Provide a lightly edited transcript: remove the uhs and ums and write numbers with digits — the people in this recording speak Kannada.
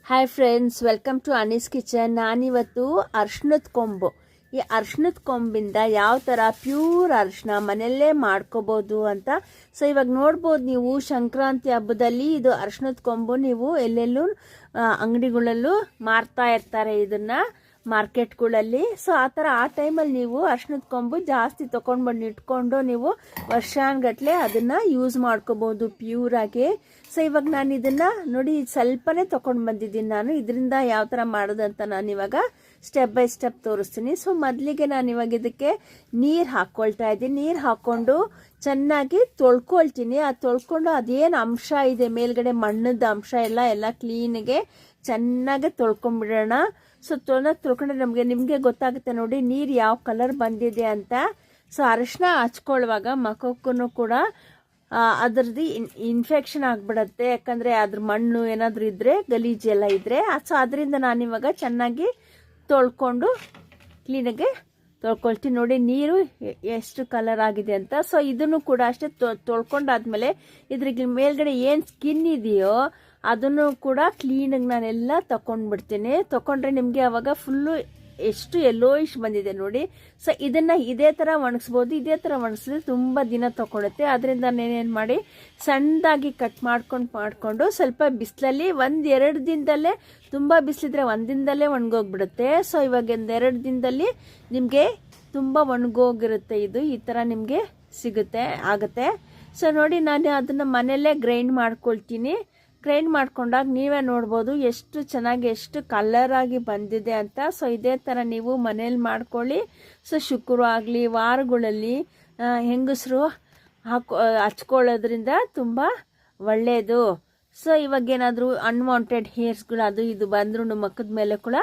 Hi friends, welcome to Annie's kitchen. ನಾನಿವತ್ತು ಅರ್ಶಿಣದ ಕೊಂಬು, ಈ ಅರ್ಶಿಣದ ಕೊಂಬಿಂದ ಯಾವ ಥರ ಪ್ಯೂರ್ ಅರಿಶಿನ ಮನೆಯಲ್ಲೇ ಮಾಡ್ಕೋಬೋದು ಅಂತ. ಸೊ ಇವಾಗ ನೋಡ್ಬೋದು ನೀವು, ಸಂಕ್ರಾಂತಿ ಹಬ್ಬದಲ್ಲಿ ಇದು ಅರ್ಶಿಣದ ಕೊಂಬು ನೀವು ಎಲ್ಲೆಲ್ಲೂ ಅಂಗಡಿಗಳಲ್ಲೂ ಮಾರ್ತಾ ಇರ್ತಾರೆ ಇದನ್ನು ಮಾರ್ಕೆಟ್ಗಳಲ್ಲಿ. ಸೊ ಆ ಟೈಮಲ್ಲಿ ನೀವು ಅರ್ಶಿಣದ ಕೊಂಬು ಜಾಸ್ತಿ ತೊಗೊಂಡ್ಬಂದು ಇಟ್ಕೊಂಡು ನೀವು ವರ್ಷಾನ್ಗಟ್ಲೆ ಅದನ್ನು ಯೂಸ್ ಮಾಡ್ಕೋಬೋದು ಪ್ಯೂರಾಗಿ. ಸೊ ಇವಾಗ ನಾನು ಇದನ್ನು ನೋಡಿ ಸ್ವಲ್ಪನೇ ತೊಗೊಂಡು ಬಂದಿದ್ದೀನಿ. ನಾನು ಇದರಿಂದ ಯಾವ ಥರ ಮಾಡೋದಂತ ನಾನು ಇವಾಗ ಸ್ಟೆಪ್ ಬೈ ಸ್ಟೆಪ್ ತೋರಿಸ್ತೀನಿ. ಸೊ ಮೊದಲಿಗೆ ನಾನು ಇವಾಗ ಇದಕ್ಕೆ ನೀರು ಹಾಕ್ಕೊಳ್ತಾ ಇದ್ದೀನಿ. ನೀರು ಹಾಕ್ಕೊಂಡು ಚೆನ್ನಾಗಿ ತೊಳ್ಕೊಳ್ತೀನಿ. ಅದು ತೊಳ್ಕೊಂಡು ಅದೇನು ಅಂಶ ಇದೆ ಮೇಲ್ಗಡೆ ಮಣ್ಣದ ಅಂಶ ಎಲ್ಲ ಕ್ಲೀನಿಗೆ ಚೆನ್ನಾಗಿ ತೊಳ್ಕೊಂಬಿಡೋಣ. ಸೊ ತೊಳ್ಕೊಂಡ್ರೆ ನಿಮಗೆ ಗೊತ್ತಾಗುತ್ತೆ ನೋಡಿ ನೀರು ಯಾವ ಕಲರ್ ಬಂದಿದೆ ಅಂತ. ಸೊ ಅರಿಶಿನ ಹಚ್ಕೊಳ್ಳುವಾಗ ಮಖಕ್ಕೂ ಕೂಡ ಅದರದ್ದು ಇನ್ಫೆಕ್ಷನ್ ಆಗಿಬಿಡತ್ತೆ. ಯಾಕಂದರೆ ಅದ್ರ ಮಣ್ಣು ಏನಾದರೂ ಇದ್ದರೆ ಗಲೀಜೆಲ್ಲ ಇದ್ದರೆ. ಸೊ ಅದರಿಂದ ನಾನಿವಾಗ ಚೆನ್ನಾಗಿ ತೊಳ್ಕೊಂಡು ಕ್ಲೀನಾಗಿ ತೊಳ್ಕೊಳ್ತೀನಿ. ನೋಡಿ ನೀರು ಎಷ್ಟು ಕಲರ್ ಆಗಿದೆ ಅಂತ. ಸೊ ಇದನ್ನು ಕೂಡ ಅಷ್ಟೇ ತೊಳ್ಕೊಂಡಾದ್ಮೇಲೆ ಇದ್ರಿಗೆ ಮೇಲ್ಗಡೆ ಏನು ಸ್ಕಿನ್ ಇದೆಯೋ ಅದನ್ನು ಕೂಡ ಕ್ಲೀನಾಗಿ ನಾನೆಲ್ಲ ತಗೊಂಡ್ಬಿಡ್ತೀನಿ. ತೊಗೊಂಡ್ರೆ ನಿಮಗೆ ಅವಾಗ ಫುಲ್ಲು ಎಷ್ಟು ಎಲ್ಲೋಯಿಶ್ ಬಂದಿದೆ ನೋಡಿ. ಸೊ ಇದನ್ನು ಇದೇ ಥರ ಒಣಗಿಸ್ಬೋದು. ಇದೇ ಥರ ಒಣಗಿಸಿದ್ರೆ ತುಂಬ ದಿನ ತಗೊಳುತ್ತೆ. ಅದರಿಂದ ನಾನೇನು ಮಾಡಿ ಸಣ್ಣದಾಗಿ ಕಟ್ ಮಾಡಿಕೊಂಡು ಸ್ವಲ್ಪ ಬಿಸಿಲಲ್ಲಿ 1-2 ದಿನದಲ್ಲೇ, ತುಂಬ ಬಿಸಿಲಿದ್ರೆ 1 ದಿನದಲ್ಲೇ ಒಣಗೋಗ್ಬಿಡುತ್ತೆ. ಸೊ ಇವಾಗ 1-2 ದಿನದಲ್ಲಿ ನಿಮಗೆ ತುಂಬ ಒಣಗೋಗಿರುತ್ತೆ. ಇದು ಈ ಥರ ನಿಮಗೆ ಆಗುತ್ತೆ. ಸೊ ನೋಡಿ ನಾನು ಅದನ್ನು ಮನೆಯಲ್ಲೇ ಗ್ರೈಂಡ್ ಮಾಡ್ಕೊಳ್ತೀನಿ. ಗ್ರೈಂಡ್ ಮಾಡ್ಕೊಂಡಾಗ ನೀವೇ ನೋಡ್ಬೋದು ಎಷ್ಟು ಚೆನ್ನಾಗಿ ಎಷ್ಟು ಕಲರಾಗಿ ಬಂದಿದೆ ಅಂತ. ಸೊ ಇದೇ ಥರ ನೀವು ಮನೇಲಿ ಮಾಡ್ಕೊಳ್ಳಿ. ಸೊ ಶುಕ್ರವಾರ ಆಗಲಿ ವಾರಗಳಲ್ಲಿ ಹೆಂಗಸರು ಹಚ್ಕೊಳ್ಳೋದ್ರಿಂದ ತುಂಬ ಒಳ್ಳೆಯದು. ಸೊ ಇವಾಗೇನಾದರೂ ಅನ್ವಾಂಟೆಡ್ ಹೇರ್ಸ್ಗಳು ಅದು ಇದು ಬಂದ್ರೂ ಮುಖದ ಮೇಲೆ ಕೂಡ